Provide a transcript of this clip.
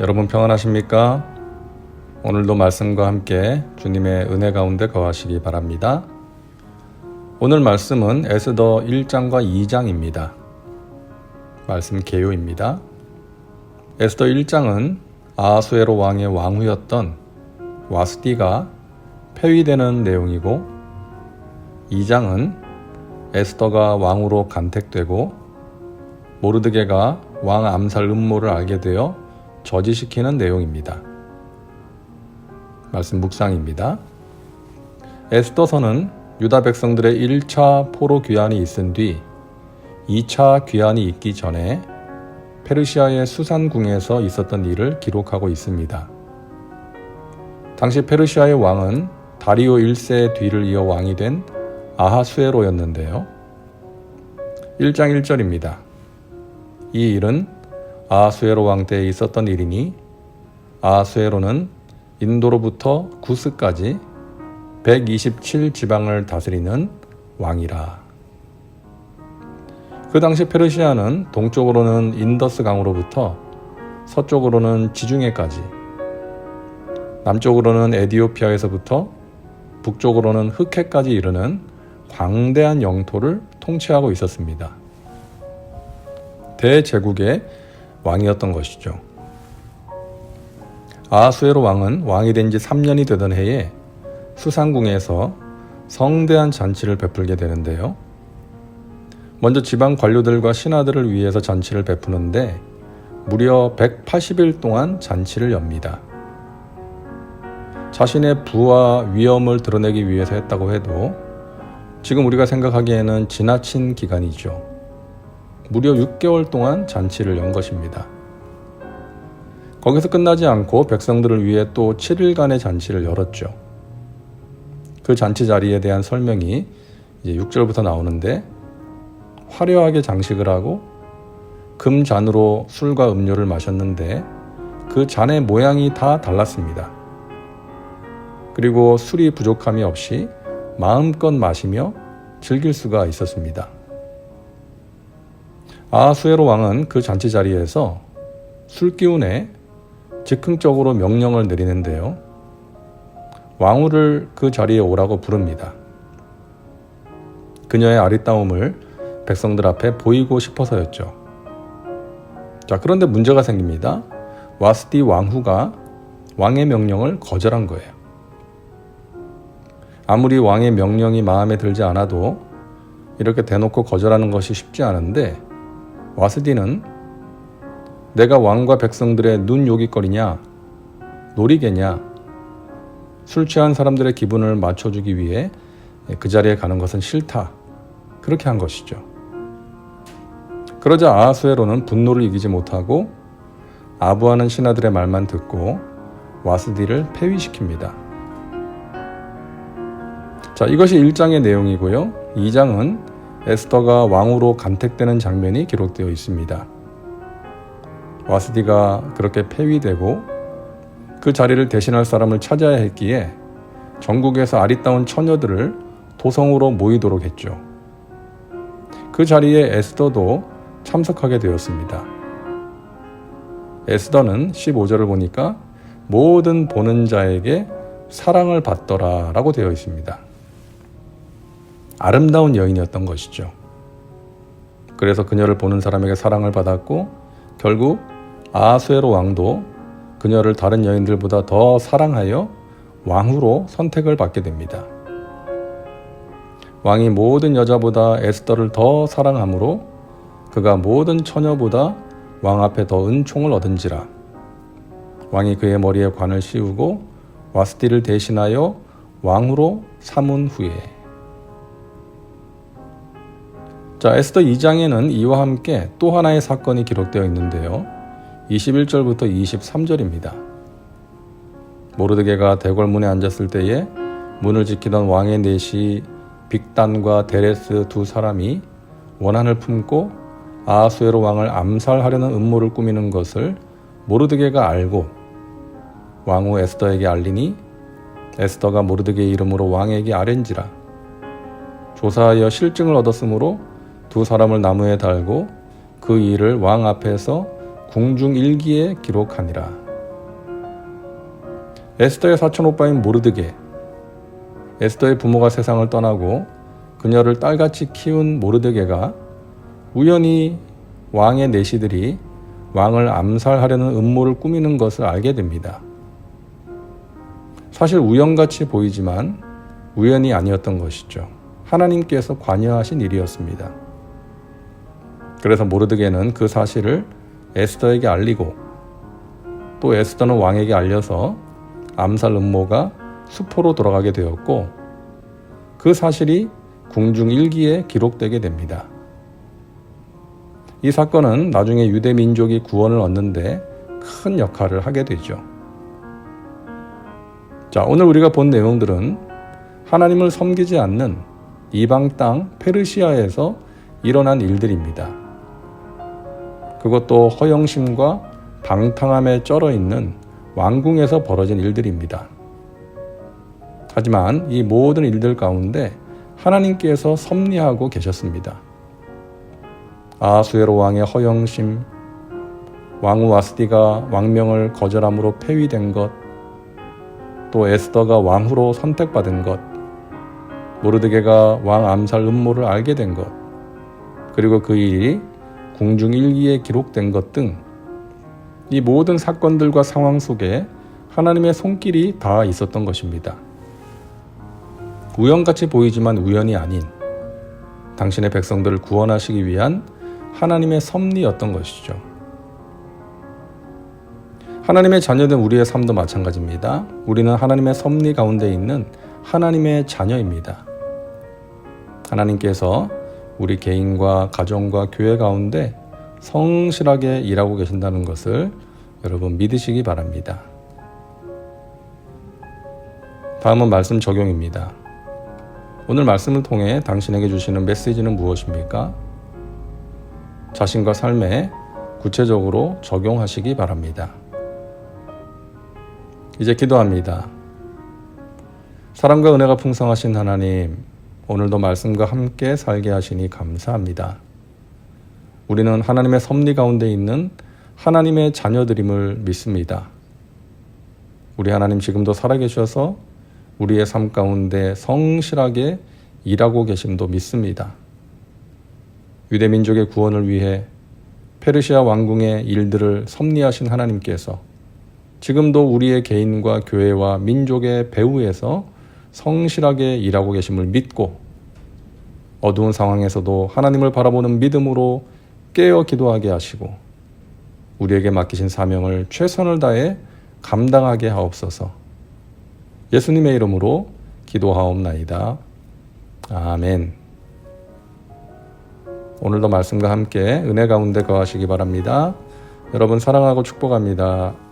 여러분 평안하십니까? 오늘도 말씀과 함께 주님의 은혜 가운데 거하시기 바랍니다. 오늘 말씀은 에스더 1장과 2장입니다. 말씀 개요입니다. 에스더 1장은 아하수에로 왕의 왕후였던 와스디가 폐위되는 내용이고, 2장은 에스더가 왕으로 간택되고 모르드게가 왕 암살 음모를 알게 되어 저지시키는 내용입니다. 말씀 묵상입니다. 에스더서는 유다 백성들의 1차 포로 귀환이 있은 뒤 2차 귀환이 있기 전에 페르시아의 수산궁에서 있었던 일을 기록하고 있습니다. 당시 페르시아의 왕은 다리오 1세 뒤를 이어 왕이 된 아하수에로였는데요. 1장 1절입니다. 이 일은 아하수에로 왕 때에 있었던 일이니 아하수에로는 인도로부터 구스까지 127지방을 다스리는 왕이라. 그 당시 페르시아는 동쪽으로는 인더스 강으로부터 서쪽으로는 지중해까지, 남쪽으로는 에디오피아에서부터 북쪽으로는 흑해까지 이르는 광대한 영토를 통치하고 있었습니다. 대제국의 왕이었던 것이죠. 아하수에로 왕은 왕이 된 지 3년이 되던 해에 수산궁에서 성대한 잔치를 베풀게 되는데요. 먼저 지방 관료들과 신하들을 위해서 잔치를 베푸는데 무려 180일 동안 잔치를 엽니다. 자신의 부와 위엄을 드러내기 위해서 했다고 해도 지금 우리가 생각하기에는 지나친 기간이죠. 무려 6개월 동안 잔치를 연 것입니다. 거기서 끝나지 않고 백성들을 위해 또 7일간의 잔치를 열었죠. 그 잔치 자리에 대한 설명이 이제 6절부터 나오는데, 화려하게 장식을 하고 금잔으로 술과 음료를 마셨는데 그 잔의 모양이 다 달랐습니다. 그리고 술이 부족함이 없이 마음껏 마시며 즐길 수가 있었습니다. 아하수에로 왕은 그 잔치 자리에서 술기운에 즉흥적으로 명령을 내리는데요. 왕후를 그 자리에 오라고 부릅니다. 그녀의 아리따움을 백성들 앞에 보이고 싶어서였죠. 자, 그런데 문제가 생깁니다. 와스디 왕후가 왕의 명령을 거절한 거예요. 아무리 왕의 명령이 마음에 들지 않아도 이렇게 대놓고 거절하는 것이 쉽지 않은데, 와스디는 내가 왕과 백성들의 눈요깃거리냐, 놀이개냐, 술 취한 사람들의 기분을 맞춰주기 위해 그 자리에 가는 것은 싫다, 그렇게 한 것이죠. 그러자 아하수에로는 분노를 이기지 못하고 아부하는 신하들의 말만 듣고 와스디를 폐위시킵니다. 자, 이것이 1장의 내용이고요. 2장은 에스더가 왕으로 간택되는 장면이 기록되어 있습니다. 와스디가 그렇게 폐위되고 그 자리를 대신할 사람을 찾아야 했기에 전국에서 아리따운 처녀들을 도성으로 모이도록 했죠. 그 자리에 에스더도 참석하게 되었습니다. 에스더는 15절을 보니까 모든 보는 자에게 사랑을 받더라 라고 되어 있습니다. 아름다운 여인이었던 것이죠. 그래서 그녀를 보는 사람에게 사랑을 받았고, 결국 아하수에로 왕도 그녀를 다른 여인들보다 더 사랑하여 왕후로 선택을 받게 됩니다. 왕이 모든 여자보다 에스더를 더 사랑하므로 그가 모든 처녀보다 왕 앞에 더 은총을 얻은지라. 왕이 그의 머리에 관을 씌우고 와스디를 대신하여 왕후로 삼은 후에. 자, 에스더 2장에는 이와 함께 또 하나의 사건이 기록되어 있는데요. 21절부터 23절입니다. 모르드게가 대궐문에 앉았을 때에 문을 지키던 왕의 내시 빅단과 데레스 두 사람이 원한을 품고 아하수에로 왕을 암살하려는 음모를 꾸미는 것을 모르드게가 알고 왕후 에스더에게 알리니 에스더가 모르드게의 이름으로 왕에게 아뢰는지라. 조사하여 실증을 얻었으므로 두 사람을 나무에 달고 그 일을 왕 앞에서 궁중일기에 기록하니라. 에스더의 사촌 오빠인 모르드게. 에스더의 부모가 세상을 떠나고 그녀를 딸같이 키운 모르드게가 우연히 왕의 내시들이 왕을 암살하려는 음모를 꾸미는 것을 알게 됩니다. 사실 우연같이 보이지만 우연이 아니었던 것이죠. 하나님께서 관여하신 일이었습니다. 그래서 모르드게는 그 사실을 에스더에게 알리고 또 에스더는 왕에게 알려서 암살 음모가 수포로 돌아가게 되었고 그 사실이 궁중일기에 기록되게 됩니다. 이 사건은 나중에 유대 민족이 구원을 얻는데 큰 역할을 하게 되죠. 자, 오늘 우리가 본 내용들은 하나님을 섬기지 않는 이방 땅 페르시아에서 일어난 일들입니다. 그것도 허영심과 방탕함에 쩔어 있는 왕궁에서 벌어진 일들입니다. 하지만 이 모든 일들 가운데 하나님께서 섭리하고 계셨습니다. 아하수에로 왕의 허영심, 왕후 와스디가 왕명을 거절함으로 폐위된 것, 또 에스더가 왕후로 선택받은 것, 모르드게가 왕 암살 음모를 알게 된 것, 그리고 그 일이 궁중일기에 기록된 것 등 이 모든 사건들과 상황 속에 하나님의 손길이 다 있었던 것입니다. 우연같이 보이지만 우연이 아닌 당신의 백성들을 구원하시기 위한 하나님의 섭리였던 것이죠. 하나님의 자녀된 우리의 삶도 마찬가지입니다. 우리는 하나님의 섭리 가운데 있는 하나님의 자녀입니다. 하나님께서 우리 개인과 가정과 교회 가운데 성실하게 일하고 계신다는 것을 여러분 믿으시기 바랍니다. 다음은 말씀 적용입니다. 오늘 말씀을 통해 당신에게 주시는 메시지는 무엇입니까? 자신과 삶에 구체적으로 적용하시기 바랍니다. 이제 기도합니다. 사랑과 은혜가 풍성하신 하나님, 오늘도 말씀과 함께 살게 하시니 감사합니다. 우리는 하나님의 섭리 가운데 있는 하나님의 자녀들임을 믿습니다. 우리 하나님 지금도 살아계셔서 우리의 삶 가운데 성실하게 일하고 계심도 믿습니다. 유대민족의 구원을 위해 페르시아 왕궁의 일들을 섭리하신 하나님께서 지금도 우리의 개인과 교회와 민족의 배후에서 성실하게 일하고 계심을 믿고 어두운 상황에서도 하나님을 바라보는 믿음으로 깨어 기도하게 하시고 우리에게 맡기신 사명을 최선을 다해 감당하게 하옵소서. 예수님의 이름으로 기도하옵나이다. 아멘. 오늘도 말씀과 함께 은혜 가운데 거하시기 바랍니다. 여러분 사랑하고 축복합니다.